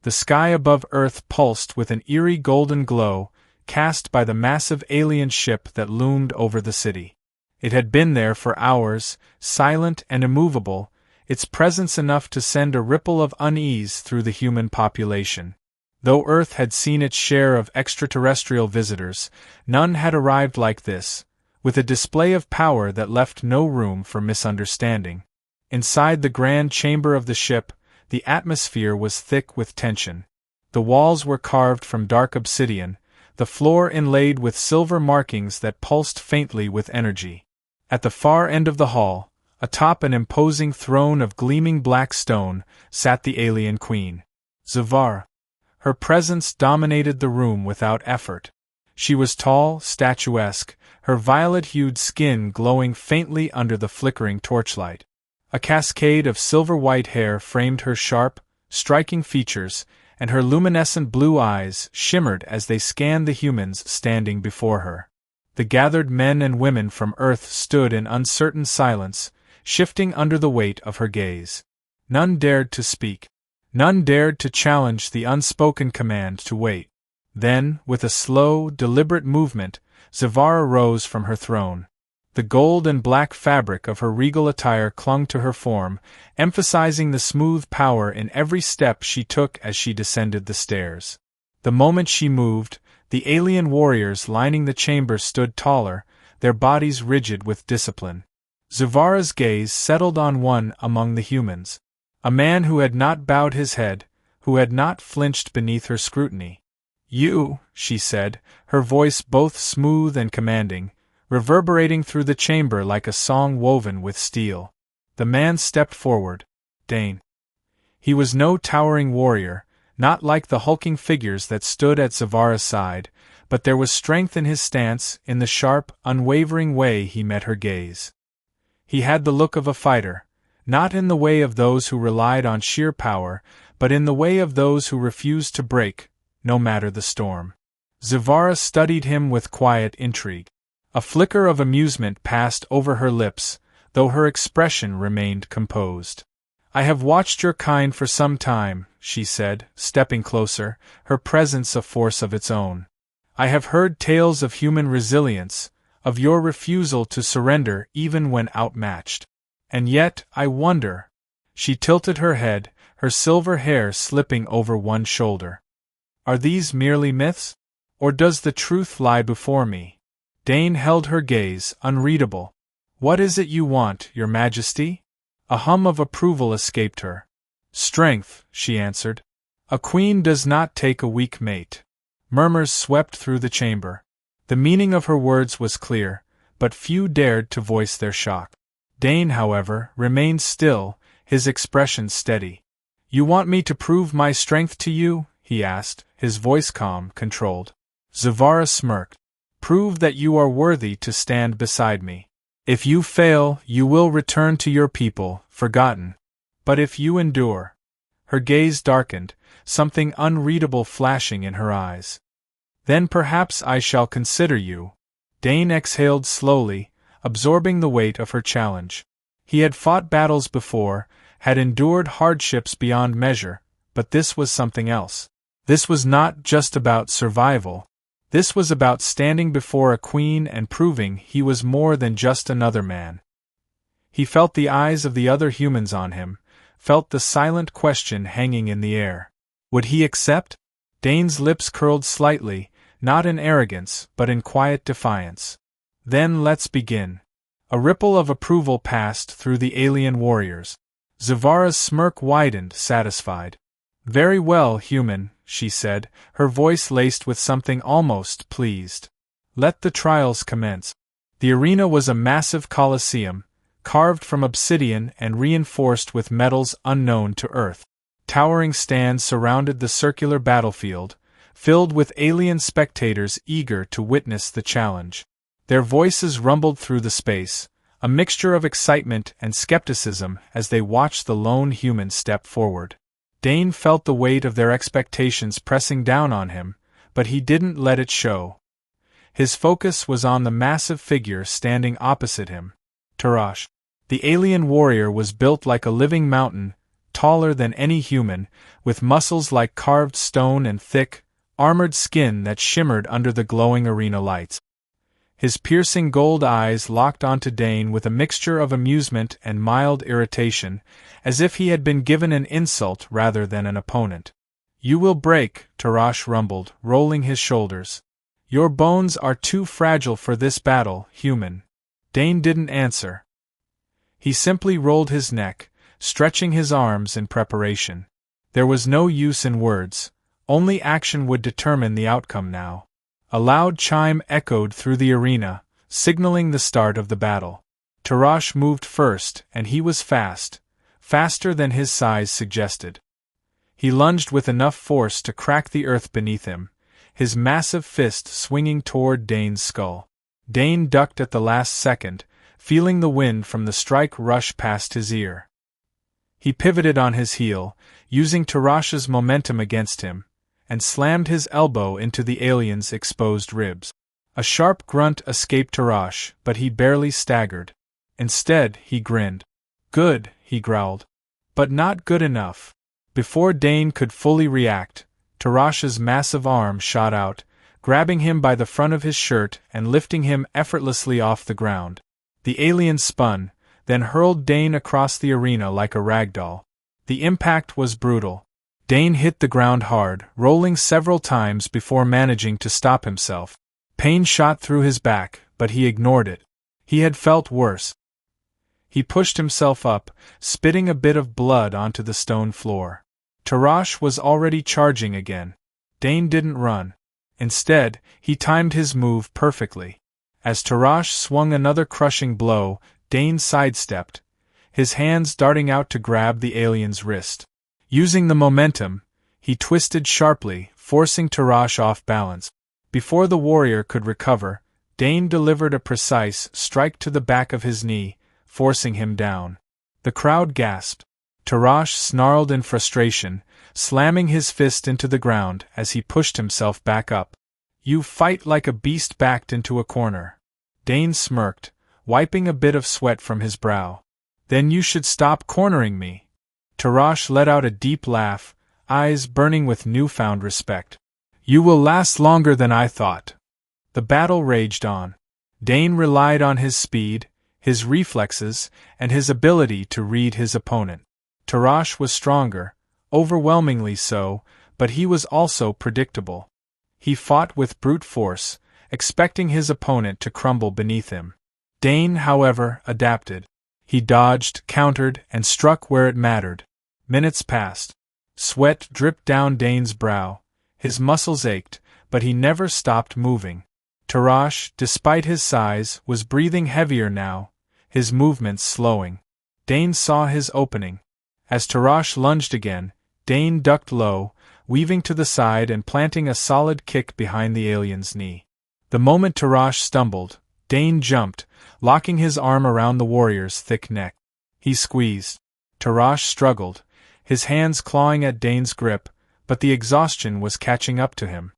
The sky above Earth pulsed with an eerie golden glow, cast by the massive alien ship that loomed over the city. It had been there for hours, silent and immovable, its presence enough to send a ripple of unease through the human population. Though Earth had seen its share of extraterrestrial visitors, none had arrived like this, with a display of power that left no room for misunderstanding. Inside the grand chamber of the ship, the atmosphere was thick with tension. The walls were carved from dark obsidian, the floor inlaid with silver markings that pulsed faintly with energy. At the far end of the hall, atop an imposing throne of gleaming black stone, sat the alien queen, Zavara. Her presence dominated the room without effort. She was tall, statuesque, her violet-hued skin glowing faintly under the flickering torchlight. A cascade of silver-white hair framed her sharp, striking features, and her luminescent blue eyes shimmered as they scanned the humans standing before her. The gathered men and women from Earth stood in uncertain silence, shifting under the weight of her gaze. None dared to speak. None dared to challenge the unspoken command to wait. Then, with a slow, deliberate movement, Zavara rose from her throne. The gold and black fabric of her regal attire clung to her form, emphasizing the smooth power in every step she took as she descended the stairs. The moment she moved, the alien warriors lining the chamber stood taller, their bodies rigid with discipline. Zavara's gaze settled on one among the humans. A man who had not bowed his head, who had not flinched beneath her scrutiny. "You," she said, her voice both smooth and commanding, reverberating through the chamber like a song woven with steel. The man stepped forward. Dane. He was no towering warrior, not like the hulking figures that stood at Zavara's side, but there was strength in his stance, in the sharp, unwavering way he met her gaze. He had the look of a fighter, not in the way of those who relied on sheer power, but in the way of those who refused to break, no matter the storm. Zavara studied him with quiet intrigue. A flicker of amusement passed over her lips, though her expression remained composed. "I have watched your kind for some time," she said, stepping closer, her presence a force of its own. "I have heard tales of human resilience, of your refusal to surrender even when outmatched. And yet, I wonder." She tilted her head, her silver hair slipping over one shoulder. "Are these merely myths? Or does the truth lie before me?" Dane held her gaze, unreadable. "What is it you want, Your Majesty?" A hum of approval escaped her. "Strength," she answered. "A queen does not take a weak mate." Murmurs swept through the chamber. The meaning of her words was clear, but few dared to voice their shock. Dane, however, remained still, his expression steady. "You want me to prove my strength to you?" he asked, his voice calm, controlled. Zavara smirked. "Prove that you are worthy to stand beside me. If you fail, you will return to your people, forgotten. But if you endure—" Her gaze darkened, something unreadable flashing in her eyes. "Then perhaps I shall consider you." Dane exhaled slowly, absorbing the weight of her challenge. He had fought battles before, had endured hardships beyond measure, but this was something else. This was not just about survival. This was about standing before a queen and proving he was more than just another man. He felt the eyes of the other humans on him, felt the silent question hanging in the air. Would he accept? Dane's lips curled slightly, not in arrogance, but in quiet defiance. "Then let's begin." A ripple of approval passed through the alien warriors. Zavara's smirk widened, satisfied. "Very well, human," she said, her voice laced with something almost pleased. "Let the trials commence." The arena was a massive coliseum, carved from obsidian and reinforced with metals unknown to Earth. Towering stands surrounded the circular battlefield, filled with alien spectators eager to witness the challenge. Their voices rumbled through the space, a mixture of excitement and skepticism as they watched the lone human step forward. Dane felt the weight of their expectations pressing down on him, but he didn't let it show. His focus was on the massive figure standing opposite him. Tarash. The alien warrior was built like a living mountain, taller than any human, with muscles like carved stone and thick, armored skin that shimmered under the glowing arena lights. His piercing gold eyes locked onto Dane with a mixture of amusement and mild irritation, as if he had been given an insult rather than an opponent. "You will break," Tarash rumbled, rolling his shoulders. "Your bones are too fragile for this battle, human." Dane didn't answer. He simply rolled his neck, stretching his arms in preparation. There was no use in words, only action would determine the outcome now. A loud chime echoed through the arena, signaling the start of the battle. Tarash moved first, and he was fast, faster than his size suggested. He lunged with enough force to crack the earth beneath him, his massive fist swinging toward Dane's skull. Dane ducked at the last second, feeling the wind from the strike rush past his ear. He pivoted on his heel, using Tarash's momentum against him, and slammed his elbow into the alien's exposed ribs. A sharp grunt escaped Tarash, but he barely staggered. Instead, he grinned. "Good," he growled. "But not good enough." Before Dane could fully react, Tarash's massive arm shot out, grabbing him by the front of his shirt and lifting him effortlessly off the ground. The alien spun, then hurled Dane across the arena like a ragdoll. The impact was brutal. Dane hit the ground hard, rolling several times before managing to stop himself. Pain shot through his back, but he ignored it. He had felt worse. He pushed himself up, spitting a bit of blood onto the stone floor. Tarash was already charging again. Dane didn't run. Instead, he timed his move perfectly. As Tarash swung another crushing blow, Dane sidestepped, his hands darting out to grab the alien's wrist. Using the momentum, he twisted sharply, forcing Tarash off balance. Before the warrior could recover, Dane delivered a precise strike to the back of his knee, forcing him down. The crowd gasped. Tarash snarled in frustration, slamming his fist into the ground as he pushed himself back up. "You fight like a beast backed into a corner." Dane smirked, wiping a bit of sweat from his brow. "Then you should stop cornering me." Tarash let out a deep laugh, eyes burning with newfound respect. "You will last longer than I thought." The battle raged on. Dane relied on his speed, his reflexes, and his ability to read his opponent. Tarash was stronger, overwhelmingly so, but he was also predictable. He fought with brute force, expecting his opponent to crumble beneath him. Dane, however, adapted. He dodged, countered, and struck where it mattered. Minutes passed. Sweat dripped down Dane's brow. His muscles ached, but he never stopped moving. Tarash, despite his size, was breathing heavier now, his movements slowing. Dane saw his opening. As Tarash lunged again, Dane ducked low, weaving to the side and planting a solid kick behind the alien's knee. The moment Tarash stumbled, Dane jumped, locking his arm around the warrior's thick neck. He squeezed. Tarash struggled, his hands clawing at Dane's grip, but the exhaustion was catching up to him.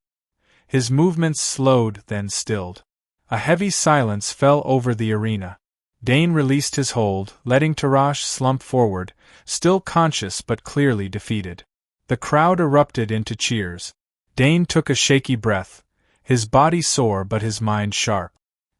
His movements slowed, then stilled. A heavy silence fell over the arena. Dane released his hold, letting Tarash slump forward, still conscious but clearly defeated. The crowd erupted into cheers. Dane took a shaky breath, his body sore but his mind sharp.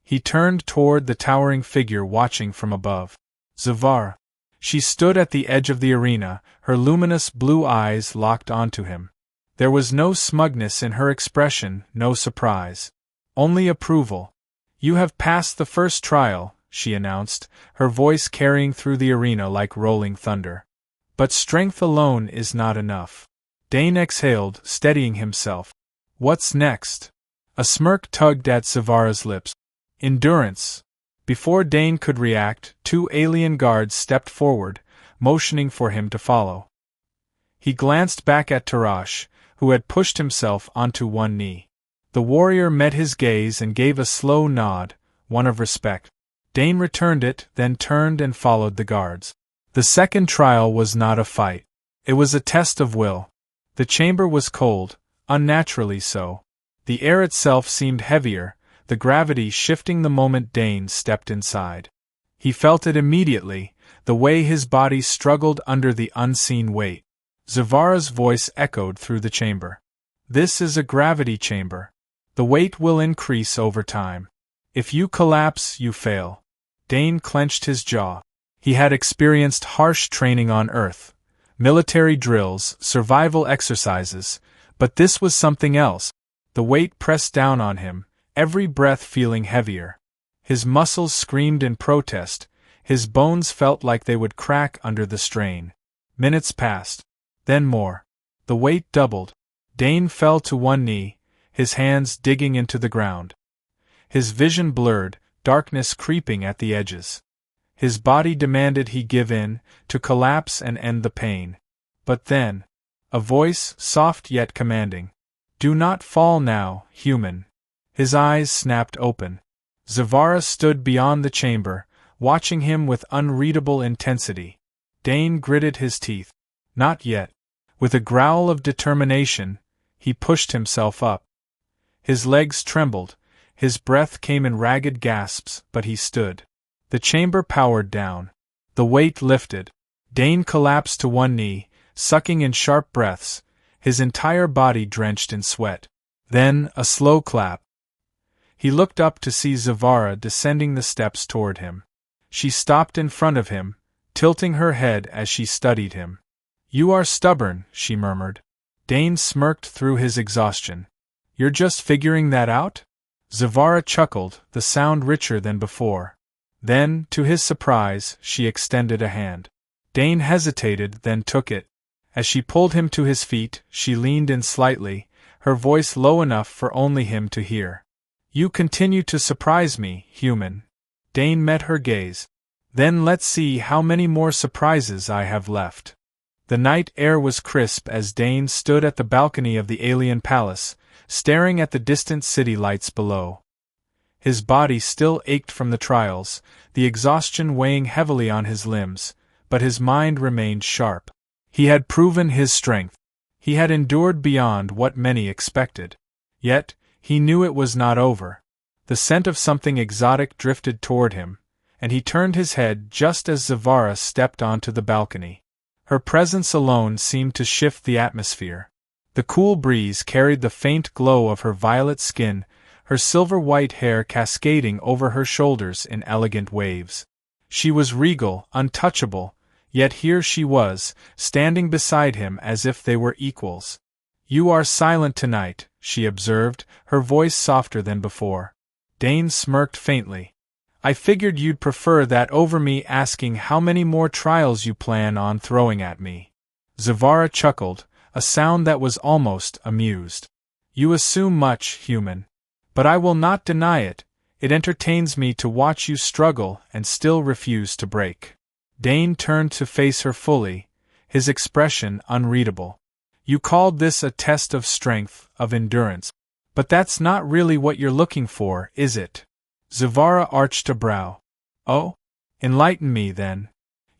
He turned toward the towering figure watching from above. Zavara. She stood at the edge of the arena, her luminous blue eyes locked onto him. There was no smugness in her expression, no surprise. Only approval. "You have passed the first trial," she announced, her voice carrying through the arena like rolling thunder. "But strength alone is not enough." Dane exhaled, steadying himself. "What's next?" A smirk tugged at Zavara's lips. "Endurance." Before Dane could react, two alien guards stepped forward, motioning for him to follow. He glanced back at Tarash, who had pushed himself onto one knee. The warrior met his gaze and gave a slow nod, one of respect. Dane returned it, then turned and followed the guards. The second trial was not a fight. It was a test of will. The chamber was cold, unnaturally so. The air itself seemed heavier, the gravity shifting the moment Dane stepped inside. He felt it immediately, the way his body struggled under the unseen weight. Zavara's voice echoed through the chamber. This is a gravity chamber. The weight will increase over time. If you collapse, you fail. Dane clenched his jaw. He had experienced harsh training on Earth, military drills, survival exercises, but this was something else. The weight pressed down on him, every breath feeling heavier. His muscles screamed in protest, his bones felt like they would crack under the strain. Minutes passed. Then more. The weight doubled. Dane fell to one knee, his hands digging into the ground. His vision blurred, darkness creeping at the edges. His body demanded he give in, to collapse and end the pain. But then, a voice, soft yet commanding. Do not fall now, human. His eyes snapped open. Zavara stood beyond the chamber, watching him with unreadable intensity. Dane gritted his teeth. Not yet. With a growl of determination, he pushed himself up. His legs trembled, his breath came in ragged gasps, but he stood. The chamber powered down. The weight lifted. Dane collapsed to one knee, sucking in sharp breaths, his entire body drenched in sweat. Then, a slow clap. He looked up to see Zavara descending the steps toward him. She stopped in front of him, tilting her head as she studied him. You are stubborn, she murmured. Dane smirked through his exhaustion. You're just figuring that out? Zavara chuckled, the sound richer than before. Then, to his surprise, she extended a hand. Dane hesitated, then took it. As she pulled him to his feet, she leaned in slightly, her voice low enough for only him to hear. You continue to surprise me, human. Dane met her gaze. Then let's see how many more surprises I have left. The night air was crisp as Dane stood at the balcony of the alien palace, staring at the distant city lights below. His body still ached from the trials, the exhaustion weighing heavily on his limbs, but his mind remained sharp. He had proven his strength. He had endured beyond what many expected. Yet, he knew it was not over. The scent of something exotic drifted toward him, and he turned his head just as Zavara stepped onto the balcony. Her presence alone seemed to shift the atmosphere. The cool breeze carried the faint glow of her violet skin, her silver-white hair cascading over her shoulders in elegant waves. She was regal, untouchable, yet here she was, standing beside him as if they were equals. You are silent tonight, she observed, her voice softer than before. Dane smirked faintly. I figured you'd prefer that over me asking how many more trials you plan on throwing at me. Zavara chuckled, a sound that was almost amused. You assume much, human. But I will not deny it. It entertains me to watch you struggle and still refuse to break. Dane turned to face her fully, his expression unreadable. You called this a test of strength, of endurance. But that's not really what you're looking for, is it? Zavara arched a brow. Oh? Enlighten me, then.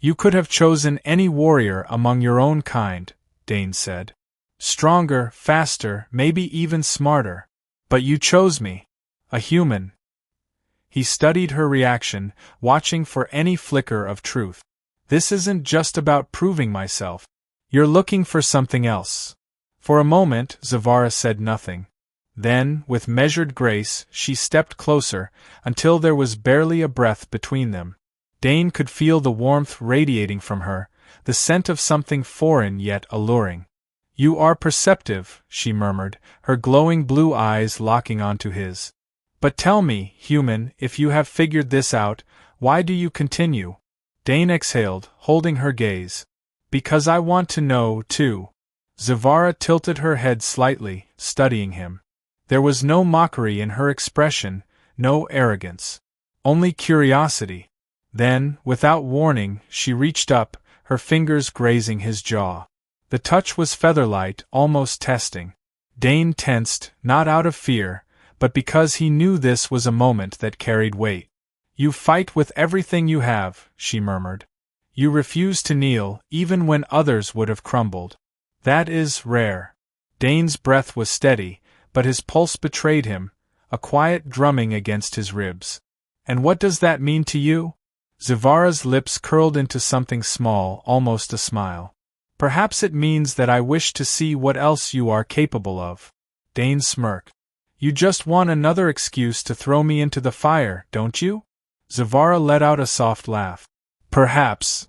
You could have chosen any warrior among your own kind, Dane said. Stronger, faster, maybe even smarter. But you chose me. A human. He studied her reaction, watching for any flicker of truth. This isn't just about proving myself. You're looking for something else. For a moment, Zavara said nothing. Then, with measured grace, she stepped closer, until there was barely a breath between them. Dane could feel the warmth radiating from her, the scent of something foreign yet alluring. You are perceptive, she murmured, her glowing blue eyes locking onto his. But tell me, human, if you have figured this out, why do you continue? Dane exhaled, holding her gaze. Because I want to know, too. Zavara tilted her head slightly, studying him. There was no mockery in her expression, no arrogance. Only curiosity. Then, without warning, she reached up, her fingers grazing his jaw. The touch was featherlight, almost testing. Dane tensed, not out of fear, but because he knew this was a moment that carried weight. You fight with everything you have, she murmured. You refuse to kneel, even when others would have crumbled. That is rare. Dane's breath was steady, but his pulse betrayed him, a quiet drumming against his ribs. And what does that mean to you? Zavara's lips curled into something small, almost a smile. Perhaps it means that I wish to see what else you are capable of. Dane smirked. You just want another excuse to throw me into the fire, don't you? Zavara let out a soft laugh. Perhaps.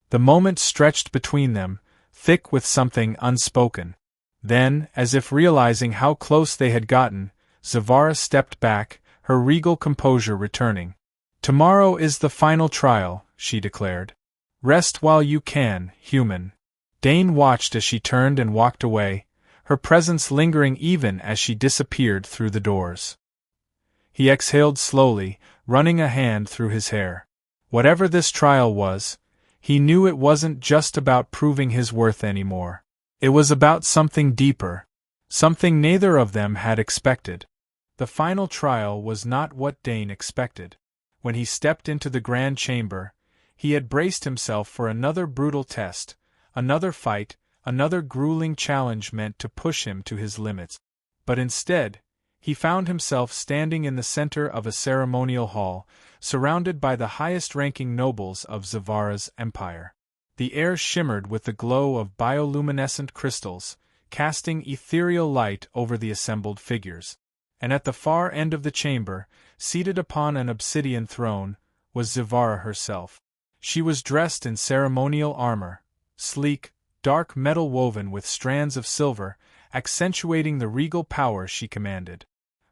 The moment stretched between them, thick with something unspoken. Then, as if realizing how close they had gotten, Zavara stepped back, her regal composure returning. Tomorrow is the final trial, she declared. Rest while you can, human. Dane watched as she turned and walked away, her presence lingering even as she disappeared through the doors. He exhaled slowly, running a hand through his hair. Whatever this trial was, he knew it wasn't just about proving his worth anymore. It was about something deeper, something neither of them had expected. The final trial was not what Dane expected. When he stepped into the grand chamber, he had braced himself for another brutal test, another fight, another grueling challenge meant to push him to his limits. But instead, he found himself standing in the center of a ceremonial hall, surrounded by the highest-ranking nobles of Zavara's empire. The air shimmered with the glow of bioluminescent crystals, casting ethereal light over the assembled figures. And at the far end of the chamber, seated upon an obsidian throne, was Zavara herself. She was dressed in ceremonial armor, sleek, dark metal woven with strands of silver, accentuating the regal power she commanded.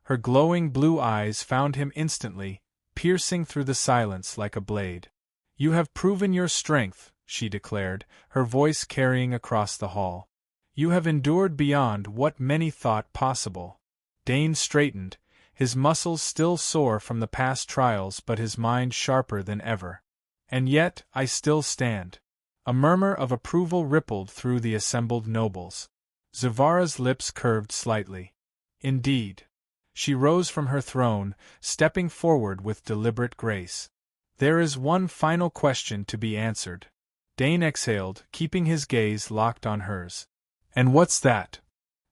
Her glowing blue eyes found him instantly, piercing through the silence like a blade. You have proven your strength, she declared, her voice carrying across the hall. You have endured beyond what many thought possible. Dane straightened, his muscles still sore from the past trials but his mind sharper than ever. And yet, I still stand. A murmur of approval rippled through the assembled nobles. Zavara's lips curved slightly. Indeed. She rose from her throne, stepping forward with deliberate grace. There is one final question to be answered. Dane exhaled, keeping his gaze locked on hers. And what's that?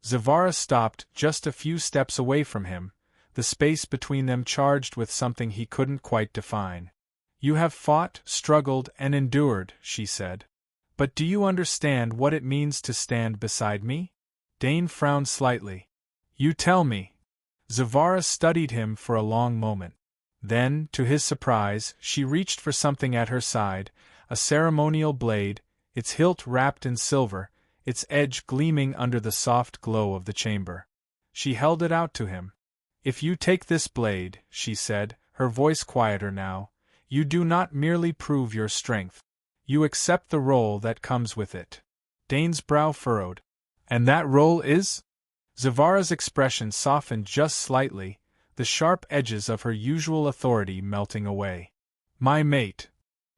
Zavara stopped just a few steps away from him, the space between them charged with something he couldn't quite define. You have fought, struggled, and endured, she said. But do you understand what it means to stand beside me? Dane frowned slightly. You tell me. Zavara studied him for a long moment. Then, to his surprise, she reached for something at her side, a ceremonial blade, its hilt wrapped in silver, its edge gleaming under the soft glow of the chamber. She held it out to him. If you take this blade, she said, her voice quieter now, you do not merely prove your strength. You accept the role that comes with it. Dane's brow furrowed. And that role is? Zavara's expression softened just slightly, the sharp edges of her usual authority melting away. My mate.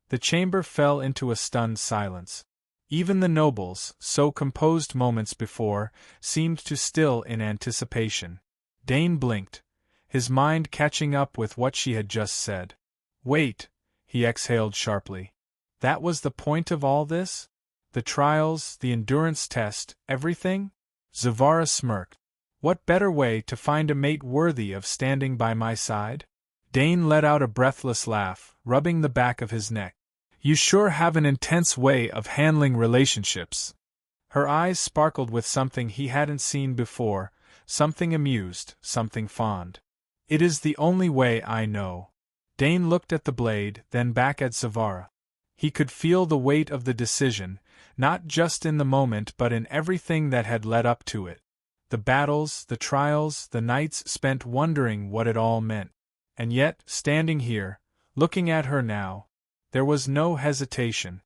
The chamber fell into a stunned silence. Even the nobles, so composed moments before, seemed to still in anticipation. Dane blinked, his mind catching up with what she had just said. Wait, he exhaled sharply. That was the point of all this? The trials, the endurance test, everything? Zavara smirked. What better way to find a mate worthy of standing by my side? Dane let out a breathless laugh, rubbing the back of his neck. You sure have an intense way of handling relationships. Her eyes sparkled with something he hadn't seen before, something amused, something fond. It is the only way I know. Dane looked at the blade, then back at Zavara. He could feel the weight of the decision, not just in the moment but in everything that had led up to it. The battles, the trials, the nights spent wondering what it all meant. And yet, standing here, looking at her now, there was no hesitation.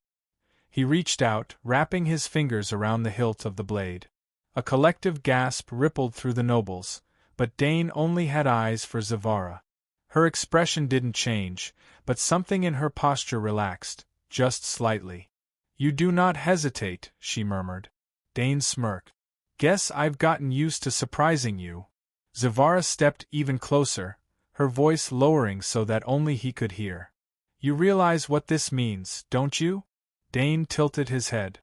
He reached out, wrapping his fingers around the hilt of the blade. A collective gasp rippled through the nobles, but Dane only had eyes for Zavara. Her expression didn't change, but something in her posture relaxed, just slightly. You do not hesitate, she murmured. Dane smirked. Guess I've gotten used to surprising you. Zavara stepped even closer, her voice lowering so that only he could hear. You realize what this means, don't you? Dane tilted his head.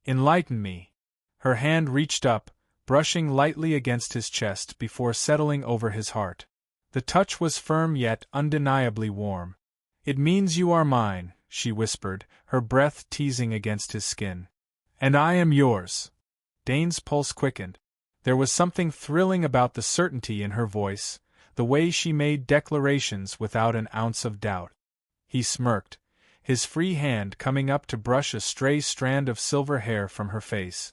Enlighten me. Her hand reached up, brushing lightly against his chest before settling over his heart. The touch was firm yet undeniably warm. It means you are mine, she whispered, her breath teasing against his skin. And I am yours. Dane's pulse quickened. There was something thrilling about the certainty in her voice, the way she made declarations without an ounce of doubt. He smirked, his free hand coming up to brush a stray strand of silver hair from her face.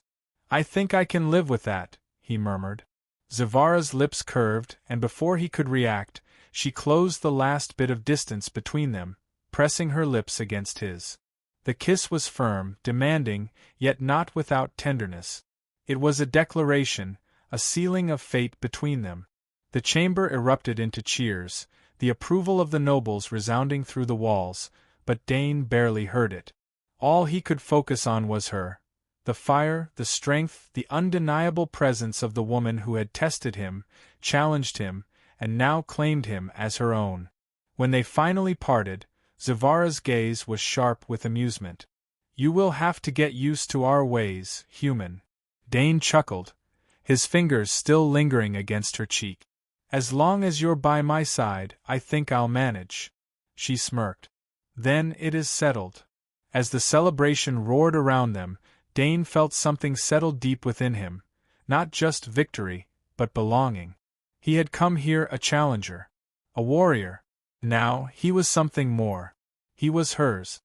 I think I can live with that, he murmured. Zavara's lips curved, and before he could react, she closed the last bit of distance between them, pressing her lips against his. The kiss was firm, demanding, yet not without tenderness. It was a declaration, a sealing of fate between them. The chamber erupted into cheers, the approval of the nobles resounding through the walls, but Dane barely heard it. All he could focus on was her. The fire, the strength, the undeniable presence of the woman who had tested him, challenged him, and now claimed him as her own. When they finally parted, Zavara's gaze was sharp with amusement. You will have to get used to our ways, human. Dane chuckled, his fingers still lingering against her cheek. As long as you're by my side, I think I'll manage. She smirked. Then it is settled. As the celebration roared around them, Dane felt something settle deep within him, not just victory, but belonging. He had come here a challenger, a warrior. Now he was something more. He was hers.